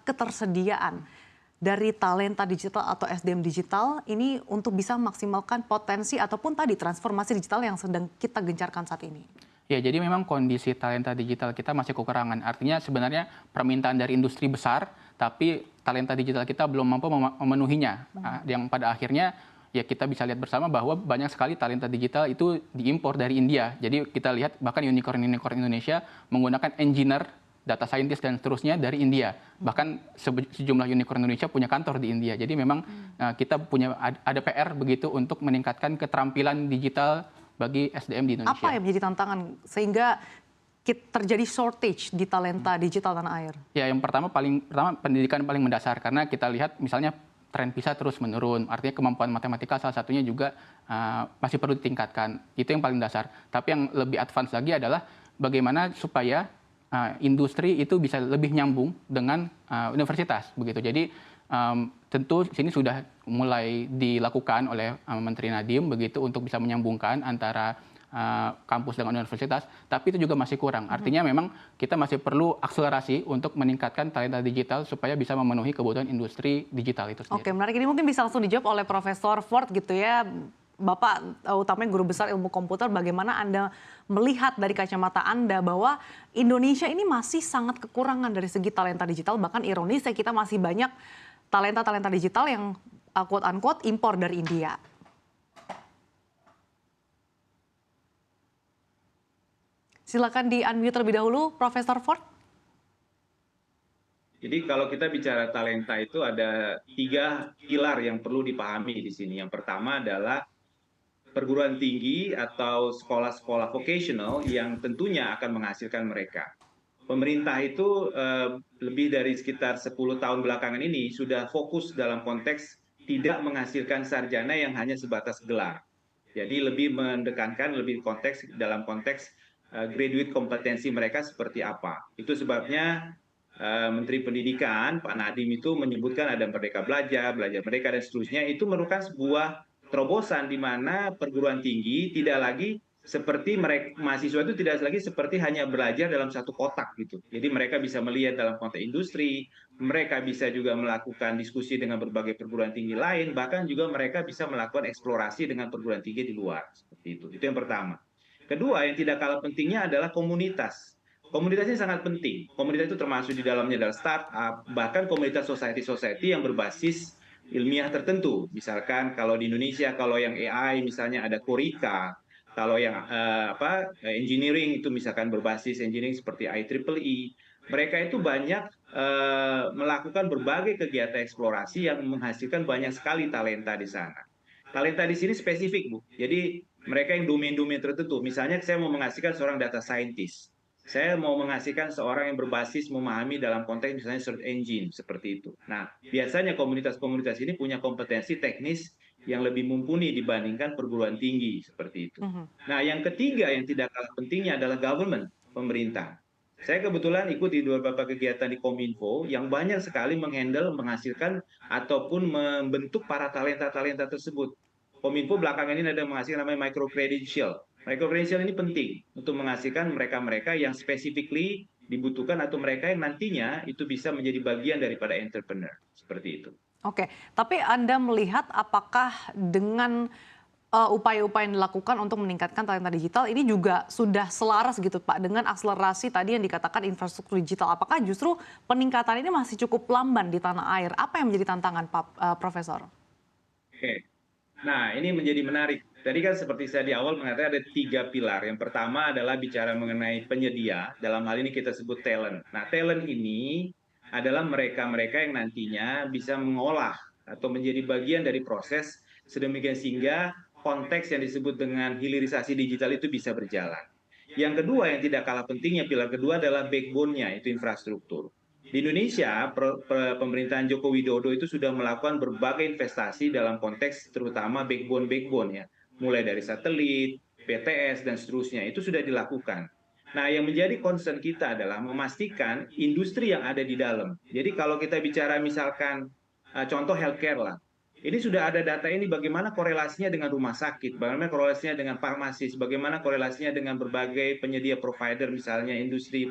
ketersediaan dari talenta digital atau SDM digital ini untuk bisa memaksimalkan potensi ataupun tadi transformasi digital yang sedang kita gencarkan saat ini? Ya, jadi memang kondisi talenta digital kita masih kekurangan. Artinya sebenarnya permintaan dari industri besar, tapi talenta digital kita belum mampu memenuhinya. Yang pada akhirnya ya kita bisa lihat bersama bahwa banyak sekali talenta digital itu diimpor dari India. Jadi kita lihat bahkan unicorn-unicorn Indonesia menggunakan engineer, data scientist dan seterusnya dari India. Bahkan sejumlah unicorn Indonesia punya kantor di India. Jadi memang kita punya ada PR begitu untuk meningkatkan keterampilan digital bagi SDM di Indonesia. Apa yang menjadi tantangan sehingga terjadi shortage di talenta digital tanah air? Ya, yang pertama pendidikan paling mendasar karena kita lihat misalnya tren PISA terus menurun. Artinya kemampuan matematika salah satunya juga masih perlu ditingkatkan. Itu yang paling dasar. Tapi yang lebih advance lagi adalah bagaimana supaya industri itu bisa lebih nyambung dengan universitas begitu. Jadi tentu sini sudah mulai dilakukan oleh Menteri Nadiem begitu untuk bisa menyambungkan antara kampus dengan universitas, tapi itu juga masih kurang. Artinya memang kita masih perlu akselerasi untuk meningkatkan talenta digital supaya bisa memenuhi kebutuhan industri digital itu sendiri. Oke, menarik. Ini mungkin bisa langsung dijawab oleh Profesor Ford gitu ya. Bapak utamanya guru besar ilmu komputer, bagaimana Anda melihat dari kacamata Anda bahwa Indonesia ini masih sangat kekurangan dari segi talenta digital, bahkan ironis ya kita masih banyak talenta-talenta digital yang quote-unquote impor dari India. Silakan di-unmute terlebih dahulu, Profesor Ford. Jadi kalau kita bicara talenta itu ada 3 pilar yang perlu dipahami di sini. Yang pertama adalah perguruan tinggi atau sekolah-sekolah vocational yang tentunya akan menghasilkan mereka. Pemerintah itu lebih dari sekitar 10 tahun belakangan ini sudah fokus dalam konteks tidak menghasilkan sarjana yang hanya sebatas gelar. Jadi lebih mendekankan lebih dalam konteks graduate kompetensi mereka seperti apa. Itu sebabnya Menteri Pendidikan Pak Nadiem itu menyebutkan ada Merdeka Belajar, Belajar Merdeka dan seterusnya. Itu merupakan sebuah terobosan di mana perguruan tinggi tidak lagi seperti mereka mahasiswa itu tidak lagi seperti hanya belajar dalam satu kotak gitu. Jadi mereka bisa melihat dalam konteks industri, mereka bisa juga melakukan diskusi dengan berbagai perguruan tinggi lain, bahkan juga mereka bisa melakukan eksplorasi dengan perguruan tinggi di luar. Seperti itu. Itu yang pertama. Kedua, yang tidak kalah pentingnya adalah komunitas. Komunitas ini sangat penting. Komunitas itu termasuk di dalamnya adalah startup, bahkan komunitas society yang berbasis ilmiah tertentu. Misalkan kalau di Indonesia, kalau yang AI misalnya ada Korika, kalau yang engineering itu misalkan berbasis engineering seperti IEEE, mereka itu banyak melakukan berbagai kegiatan eksplorasi yang menghasilkan banyak sekali talenta di sana. Talenta di sini spesifik, Bu. Jadi mereka yang domain-domain tertentu. Misalnya saya mau menghasilkan seorang data scientist. Saya mau menghasilkan seorang yang berbasis memahami dalam konteks misalnya search engine, seperti itu. Nah, biasanya komunitas-komunitas ini punya kompetensi teknis yang lebih mumpuni dibandingkan perguruan tinggi, seperti itu. Nah, yang ketiga yang tidak kalah pentingnya adalah government, pemerintah. Saya kebetulan ikut di beberapa kegiatan di Kominfo yang banyak sekali menghasilkan ataupun membentuk para talenta-talenta tersebut. Kominfo belakangan ini ada menghasilkan namanya micro-credential. Micro-credential ini penting untuk menghasilkan mereka-mereka yang specifically dibutuhkan atau mereka yang nantinya itu bisa menjadi bagian daripada entrepreneur. Seperti itu. Oke, tapi Anda melihat apakah dengan upaya-upaya yang dilakukan untuk meningkatkan talenta digital ini juga sudah selaras gitu Pak dengan akselerasi tadi yang dikatakan infrastruktur digital. Apakah justru peningkatan ini masih cukup lamban di tanah air? Apa yang menjadi tantangan Pak Profesor? Oke. Nah, ini menjadi menarik. Tadi kan seperti saya di awal mengatakan ada 3 pilar. Yang pertama adalah bicara mengenai penyedia, dalam hal ini kita sebut talent. Nah, talent ini adalah mereka-mereka yang nantinya bisa mengolah atau menjadi bagian dari proses sedemikian sehingga konteks yang disebut dengan hilirisasi digital itu bisa berjalan. Yang kedua yang tidak kalah pentingnya, pilar kedua adalah backbone-nya, itu infrastruktur. Di Indonesia, pemerintahan Joko Widodo itu sudah melakukan berbagai investasi dalam konteks terutama backbone ya, mulai dari satelit, BTS dan seterusnya itu sudah dilakukan. Nah, yang menjadi concern kita adalah memastikan industri yang ada di dalam. Jadi kalau kita bicara misalkan contoh healthcare lah, ini sudah ada data ini bagaimana korelasinya dengan rumah sakit, bagaimana korelasinya dengan farmasis, bagaimana korelasinya dengan berbagai penyedia provider misalnya industri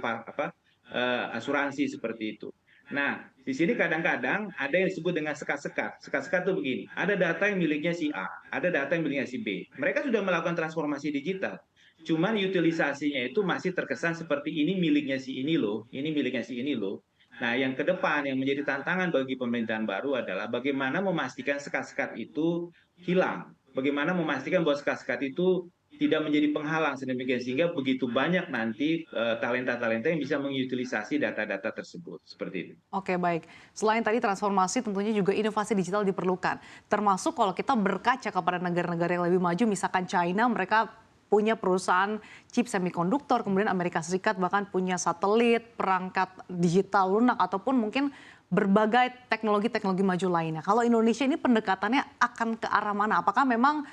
asuransi seperti itu. Nah, di sini kadang-kadang ada yang disebut dengan sekat-sekat. Sekat-sekat itu begini, ada data yang miliknya si A, ada data yang miliknya si B. Mereka sudah melakukan transformasi digital. Cuman utilisasinya itu masih terkesan seperti ini miliknya si ini loh, ini miliknya si ini loh. Nah, yang ke depan yang menjadi tantangan bagi pemerintahan baru adalah bagaimana memastikan sekat-sekat itu hilang. Bagaimana memastikan bahwa sekat-sekat itu tidak menjadi penghalang sedemikian sehingga begitu banyak nanti talenta-talenta yang bisa mengutilisasi data-data tersebut seperti itu. Oke, baik. Selain tadi transformasi, tentunya juga inovasi digital diperlukan. Termasuk kalau kita berkaca kepada negara-negara yang lebih maju, misalkan China, mereka punya perusahaan chip semikonduktor, kemudian Amerika Serikat bahkan punya satelit, perangkat digital lunak, ataupun mungkin berbagai teknologi-teknologi maju lainnya. Kalau Indonesia ini pendekatannya akan ke arah mana? Apakah memang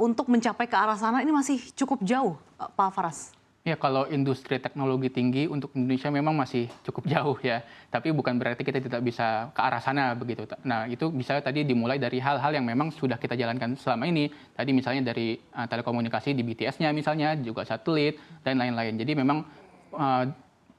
untuk mencapai ke arah sana ini masih cukup jauh, Pak Faras? Ya, kalau industri teknologi tinggi untuk Indonesia memang masih cukup jauh ya. Tapi bukan berarti kita tidak bisa ke arah sana begitu. Nah, itu bisa tadi dimulai dari hal-hal yang memang sudah kita jalankan selama ini. Tadi misalnya dari telekomunikasi di BTS-nya misalnya, juga satelit, dan lain-lain. Jadi memang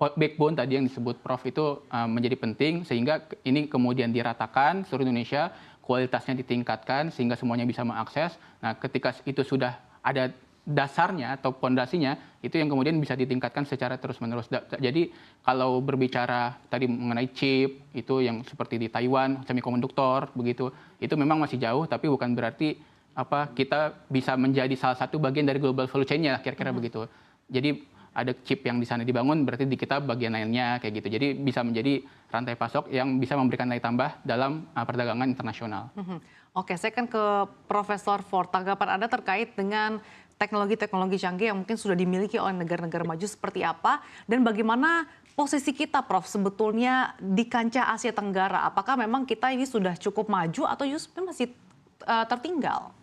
backbone tadi yang disebut Prof itu menjadi penting sehingga ini kemudian diratakan seluruh Indonesia, kualitasnya ditingkatkan sehingga semuanya bisa mengakses. Nah, ketika itu sudah ada dasarnya atau pondasinya, itu yang kemudian bisa ditingkatkan secara terus-menerus. Jadi kalau berbicara tadi mengenai chip, itu yang seperti di Taiwan, semikonduktor, begitu, itu memang masih jauh, tapi bukan berarti kita bisa menjadi salah satu bagian dari global value chain-nya, kira-kira begitu. Jadi ada chip yang di sana dibangun, berarti di kita bagian lainnya, kayak gitu. Jadi bisa menjadi rantai pasok yang bisa memberikan nilai tambah dalam perdagangan internasional. Oke, saya kan ke Profesor Ford. Tanggapan Anda terkait dengan teknologi-teknologi canggih yang mungkin sudah dimiliki oleh negara-negara maju seperti apa, dan bagaimana posisi kita, Prof, sebetulnya di kancah Asia Tenggara? Apakah memang kita ini sudah cukup maju atau justru masih tertinggal?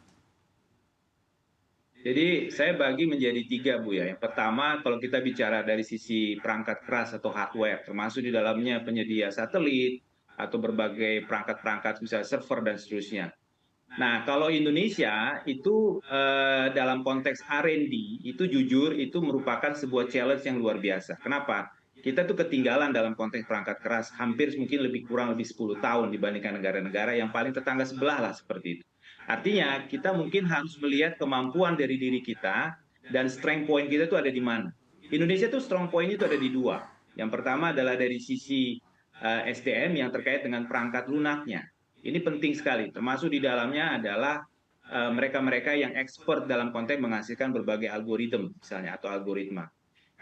Jadi saya bagi menjadi tiga, Bu ya. Yang pertama, kalau kita bicara dari sisi perangkat keras atau hardware, termasuk di dalamnya penyedia satelit atau berbagai perangkat-perangkat misalnya server dan seterusnya. Nah, kalau Indonesia itu dalam konteks R&D itu jujur itu merupakan sebuah challenge yang luar biasa. Kenapa? Kita tuh ketinggalan dalam konteks perangkat keras hampir mungkin kurang lebih 10 tahun dibandingkan negara-negara yang paling tetangga sebelah lah seperti itu. Artinya kita mungkin harus melihat kemampuan dari diri kita dan strength point kita itu ada di mana. Indonesia tuh strong point itu ada di dua. Yang pertama adalah dari sisi SDM yang terkait dengan perangkat lunaknya. Ini penting sekali, termasuk di dalamnya adalah mereka-mereka yang expert dalam konteks menghasilkan berbagai algoritma misalnya atau algoritma.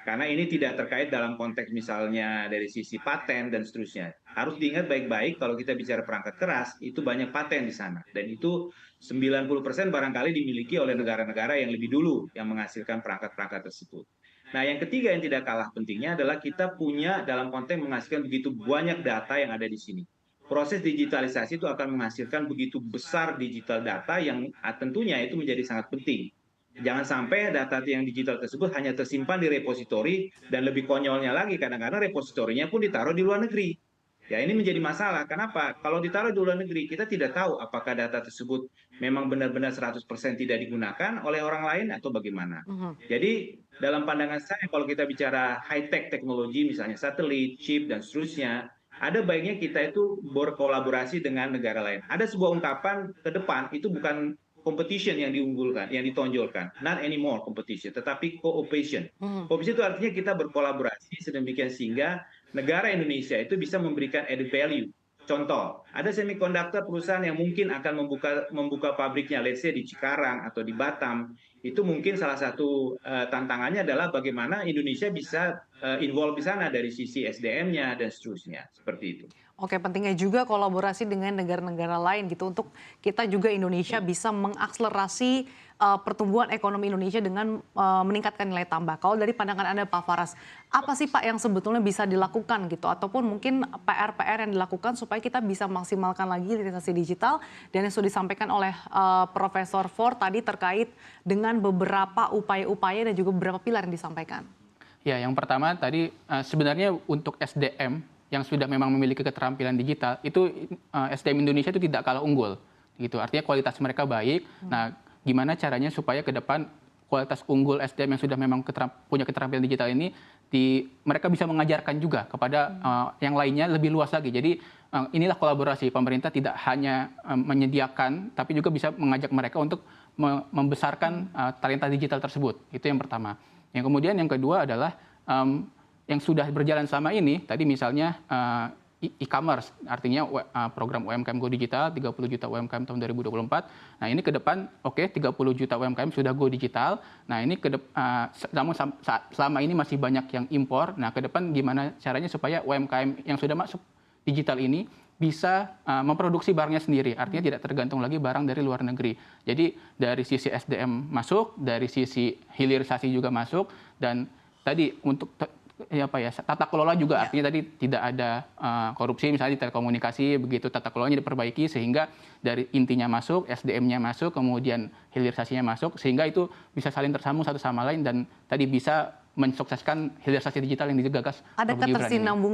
Karena ini tidak terkait dalam konteks misalnya dari sisi paten dan seterusnya. Harus diingat baik-baik kalau kita bicara perangkat keras, itu banyak paten di sana. Dan itu 90% barangkali dimiliki oleh negara-negara yang lebih dulu yang menghasilkan perangkat-perangkat tersebut. Nah, yang ketiga yang tidak kalah pentingnya adalah kita punya dalam konteks menghasilkan begitu banyak data yang ada di sini. Proses digitalisasi itu akan menghasilkan begitu besar digital data yang tentunya itu menjadi sangat penting. Jangan sampai data yang digital tersebut hanya tersimpan di repositori dan lebih konyolnya lagi kadang-kadang repositorinya pun ditaruh di luar negeri. Ya ini menjadi masalah. Kenapa? Kalau ditaruh di luar negeri, kita tidak tahu apakah data tersebut memang benar-benar 100% tidak digunakan oleh orang lain atau bagaimana. Jadi dalam pandangan saya kalau kita bicara high-tech teknologi misalnya satelit, chip, dan seterusnya, ada baiknya kita itu berkolaborasi dengan negara lain. Ada sebuah ungkapan ke depan, itu bukan competition yang diunggulkan, yang ditonjolkan, not anymore competition, tetapi cooperation. Cooperation itu artinya kita berkolaborasi sedemikian sehingga negara Indonesia itu bisa memberikan added value. Contoh, ada semiconductor perusahaan yang mungkin akan membuka pabriknya, let's say di Cikarang atau di Batam. Itu mungkin salah satu tantangannya adalah bagaimana Indonesia bisa involve di sana dari sisi SDM-nya dan seterusnya, seperti itu. Oke, pentingnya juga kolaborasi dengan negara-negara lain gitu untuk kita juga Indonesia bisa mengakselerasi pertumbuhan ekonomi Indonesia dengan meningkatkan nilai tambah. Kalau dari pandangan Anda Pak Faras, apa sih Pak yang sebetulnya bisa dilakukan gitu ataupun mungkin PR-PR yang dilakukan supaya kita bisa maksimalkan lagi literasi digital dan yang sudah disampaikan oleh Profesor Ford tadi terkait dengan beberapa upaya-upaya dan juga beberapa pilar yang disampaikan. Ya, yang pertama tadi sebenarnya untuk SDM yang sudah memang memiliki keterampilan digital, itu SDM Indonesia itu tidak kalah unggul. Gitu. Artinya kualitas mereka baik. Nah, gimana caranya supaya ke depan kualitas unggul SDM yang sudah memang punya keterampilan digital ini, mereka bisa mengajarkan juga kepada yang lainnya lebih luas lagi. Jadi inilah kolaborasi, pemerintah tidak hanya menyediakan, tapi juga bisa mengajak mereka untuk membesarkan talenta digital tersebut. Itu yang pertama. Yang kemudian yang kedua adalah yang sudah berjalan selama ini, tadi misalnya e-commerce, artinya program UMKM Go Digital, 30 juta UMKM tahun 2024. Nah ini ke depan, 30 juta UMKM sudah Go Digital. Nah ini namun selama ini masih banyak yang impor. Nah ke depan gimana caranya supaya UMKM yang sudah masuk digital ini bisa memproduksi barangnya sendiri, artinya tidak tergantung lagi barang dari luar negeri. Jadi dari sisi SDM masuk, dari sisi hilirisasi juga masuk, dan tadi untuk tata kelola juga, artinya tadi tidak ada korupsi misalnya di telekomunikasi, begitu tata kelolanya diperbaiki sehingga dari intinya masuk, SDM-nya masuk, kemudian hilirisasinya masuk, sehingga itu bisa saling tersambung satu sama lain dan tadi bisa mensukseskan hilirisasi digital yang digagas. Ada ketersinambungan